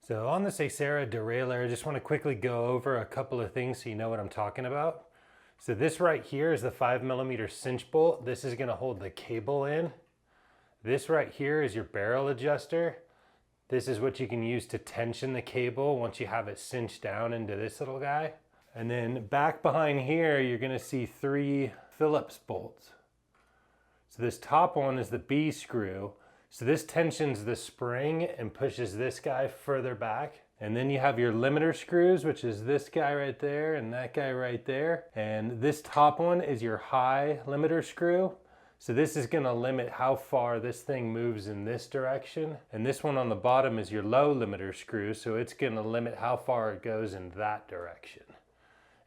So on this Acera derailleur, I just want to quickly go over a couple of things so you know what I'm talking about. So this right here is the 5mm cinch bolt. This is going to hold the cable in. This right here is your barrel adjuster. This is what you can use to tension the cable once you have it cinched down into this little guy. And then back behind here, you're going to see 3 Phillips bolts. So this top one is the B screw. So this tensions the spring and pushes this guy further back. And then you have your limiter screws, which is this guy right there and that guy right there. And this top one is your high limiter screw. So this is gonna limit how far this thing moves in this direction. And this one on the bottom is your low limiter screw. So it's gonna limit how far it goes in that direction.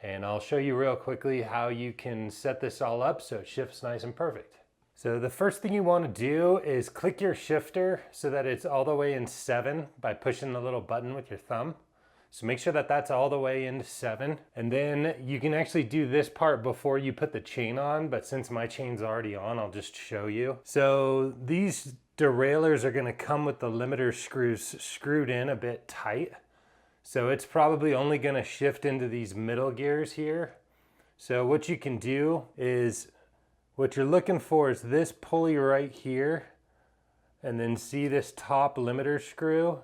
And I'll show you real quickly how you can set this all up so it shifts nice and perfect. So the first thing you want to do is click your shifter so that it's all the way in 7 by pushing the little button with your thumb. So make sure that that's all the way into 7. And then you can actually do this part before you put the chain on, but since my chain's already on, I'll just show you. So these derailleurs are going to come with the limiter screws screwed in a bit tight. So it's probably only going to shift into these middle gears here. So what you can do is, what you're looking for is this pulley right here, and then see this top limiter screw.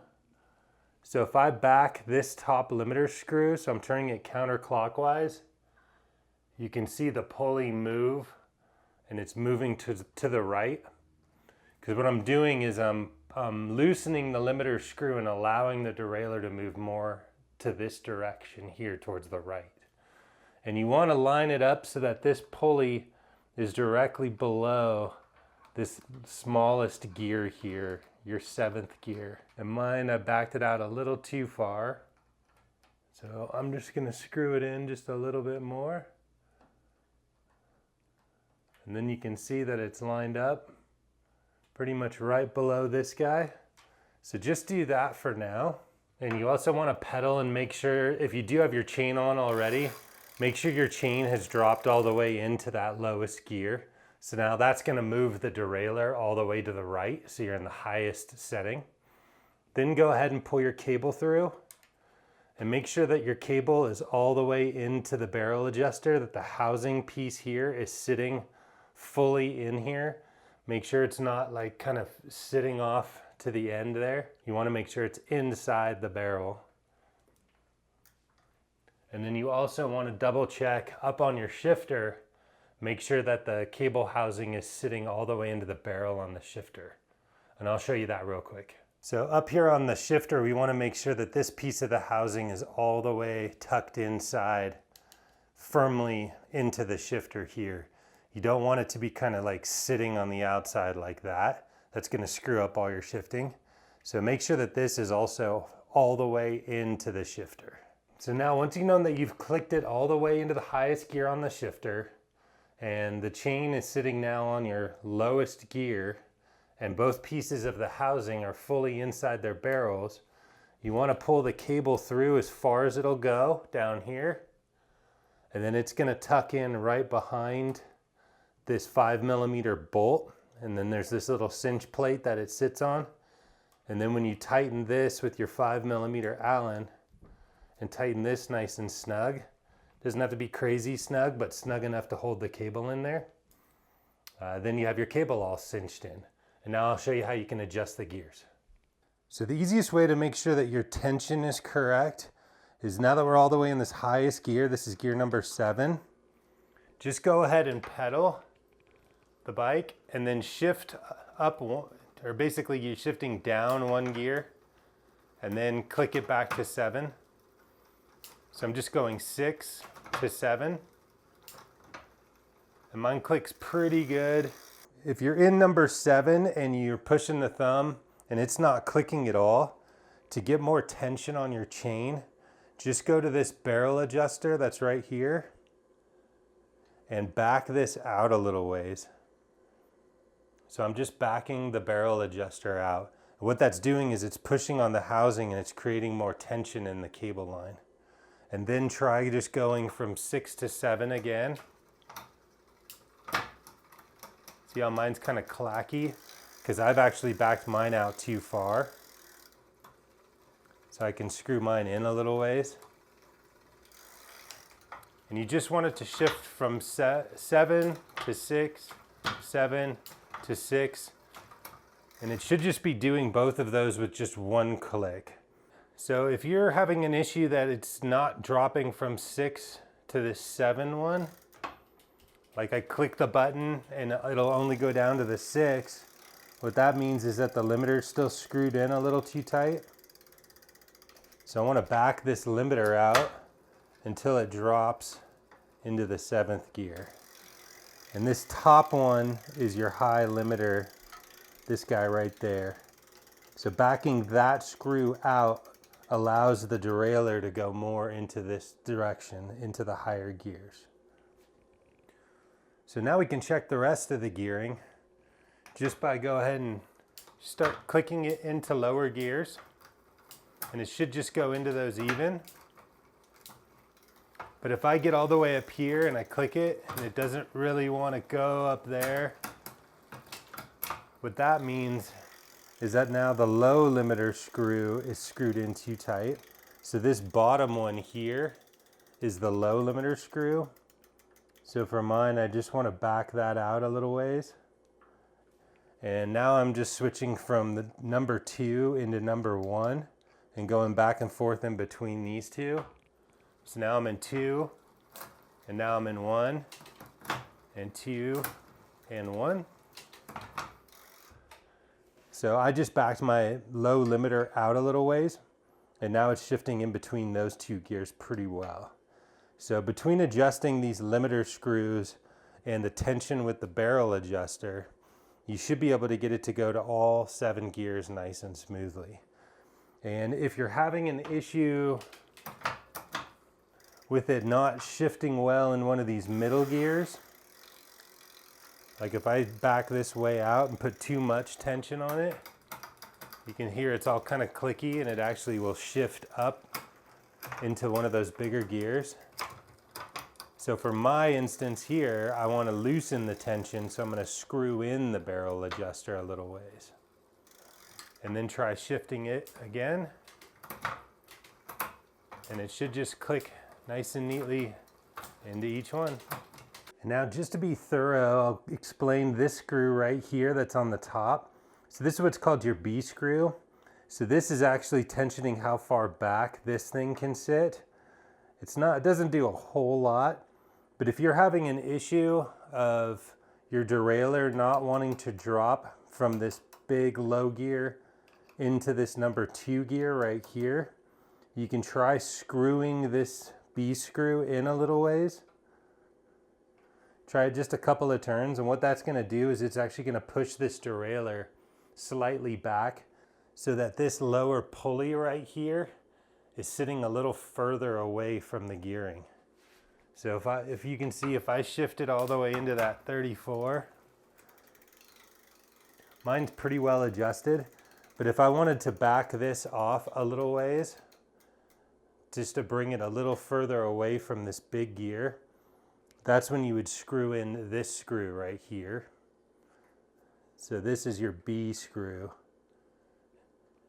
So if I back this top limiter screw, so I'm turning it counterclockwise, you can see the pulley move, and it's moving to the right. Because what I'm doing is I'm loosening the limiter screw and allowing the derailleur to move more to this direction here towards the right. And you want to line it up so that this pulley is directly below this smallest gear here, your 7th gear. And mine, I backed it out a little too far. So I'm just gonna screw it in just a little bit more. And then you can see that it's lined up pretty much right below this guy. So just do that for now. And you also wanna pedal and make sure, if you do have your chain on already, make sure your chain has dropped all the way into that lowest gear. So now that's gonna move the derailleur all the way to the right, so you're in the highest setting. Then go ahead and pull your cable through and make sure that your cable is all the way into the barrel adjuster, that the housing piece here is sitting fully in here. Make sure it's not like kind of sitting off to the end there. You wanna make sure it's inside the barrel. And then you also want to double check up on your shifter, make sure that the cable housing is sitting all the way into the barrel on the shifter. And I'll show you that real quick. So up here on the shifter, we want to make sure that this piece of the housing is all the way tucked inside, firmly into the shifter here. You don't want it to be kind of like sitting on the outside like that. That's going to screw up all your shifting. So make sure that this is also all the way into the shifter. So now once you know that you've clicked it all the way into the highest gear on the shifter, and the chain is sitting now on your lowest gear, and both pieces of the housing are fully inside their barrels, you want to pull the cable through as far as it'll go down here, and then it's going to tuck in right behind this 5mm bolt, and then there's this little cinch plate that it sits on. And then when you tighten this with your 5mm Allen, and tighten this nice and snug. Doesn't have to be crazy snug, but snug enough to hold the cable in there. Then you have your cable all cinched in. And now I'll show you how you can adjust the gears. So the easiest way to make sure that your tension is correct is, now that we're all the way in this highest gear, this is gear number 7, just go ahead and pedal the bike and then shift up, or basically you're shifting down 1 gear and then click it back to 7. So I'm just going 6 to 7. And mine clicks pretty good. If you're in number 7 and you're pushing the thumb and it's not clicking at all, to get more tension on your chain, just go to this barrel adjuster that's right here and back this out a little ways. So I'm just backing the barrel adjuster out. And what that's doing is it's pushing on the housing and it's creating more tension in the cable line. And then try just going from 6 to 7 again. See how mine's kind of clacky? Because I've actually backed mine out too far. So I can screw mine in a little ways. And you just want it to shift from 7 to 6, 7 to 6. And it should just be doing both of those with just one click. So if you're having an issue that it's not dropping from 6 to the 7 one, like I click the button and it'll only go down to the 6, what that means is that the limiter is still screwed in a little too tight. So I want to back this limiter out until it drops into the 7th gear. And this top one is your high limiter, this guy right there. So backing that screw out allows the derailleur to go more into this direction, into the higher gears. So now we can check the rest of the gearing just by go ahead and start clicking it into lower gears. And it should just go into those even. But if I get all the way up here and I click it and it doesn't really want to go up there, what that means is that now the low limiter screw is screwed in too tight. So this bottom one here is the low limiter screw. So for mine, I just want to back that out a little ways. And now I'm just switching from the number 2 into number 1 and going back and forth in between these two. So now I'm in 2, and now I'm in 1, and 2, and 1. So I just backed my low limiter out a little ways, and now it's shifting in between those two gears pretty well. So between adjusting these limiter screws and the tension with the barrel adjuster, you should be able to get it to go to all 7 gears nice and smoothly. And if you're having an issue with it not shifting well in one of these middle gears, like if I back this way out and put too much tension on it, you can hear it's all kind of clicky and it actually will shift up into one of those bigger gears. So for my instance here, I want to loosen the tension, so I'm going to screw in the barrel adjuster a little ways. And then try shifting it again. And it should just click nice and neatly into each one. And now just to be thorough, I'll explain this screw right here that's on the top. So this is what's called your B screw. So this is actually tensioning how far back this thing can sit. It doesn't do a whole lot, but if you're having an issue of your derailleur not wanting to drop from this big low gear into this number 2 gear right here, you can try screwing this B screw in a little ways. Try it just a couple of turns, and what that's going to do is it's actually going to push this derailleur slightly back so that this lower pulley right here is sitting a little further away from the gearing. So if you can see, if I shift it all the way into that 34, mine's pretty well adjusted, but if I wanted to back this off a little ways, just to bring it a little further away from this big gear, that's when you would screw in this screw right here. So this is your B screw.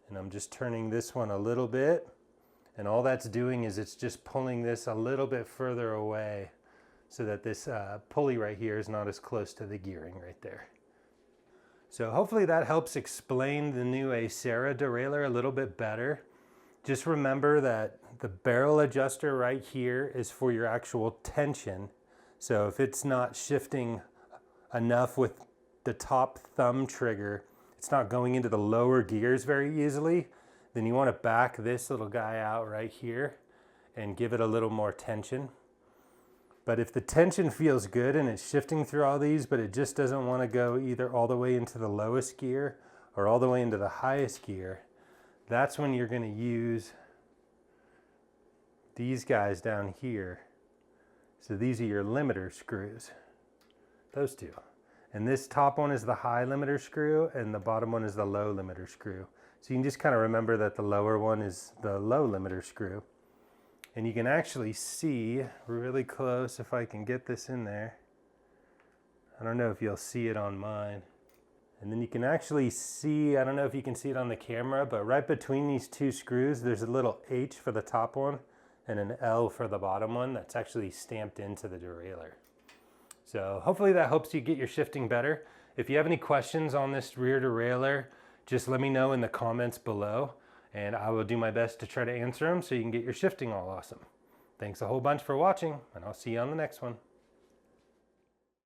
And I'm just turning this one a little bit. And all that's doing is it's just pulling this a little bit further away so that this pulley right here is not as close to the gearing right there. So hopefully that helps explain the new Acera derailleur a little bit better. Just remember that the barrel adjuster right here is for your actual tension. So if it's not shifting enough with the top thumb trigger, it's not going into the lower gears very easily, then you want to back this little guy out right here and give it a little more tension. But if the tension feels good and it's shifting through all these, but it just doesn't want to go either all the way into the lowest gear or all the way into the highest gear, that's when you're going to use these guys down here. So these are your limiter screws, those two. And this top one is the high limiter screw and the bottom one is the low limiter screw. So you can just kind of remember that the lower one is the low limiter screw. And you can actually see really close, if I can get this in there. I don't know if you'll see it on mine. And then you can actually see, I don't know if you can see it on the camera, but right between these two screws, there's a little H for the top one and an L for the bottom one that's actually stamped into the derailleur. So hopefully that helps you get your shifting better. If you have any questions on this rear derailleur, just let me know in the comments below, and I will do my best to try to answer them so you can get your shifting all awesome. Thanks a whole bunch for watching, and I'll see you on the next one.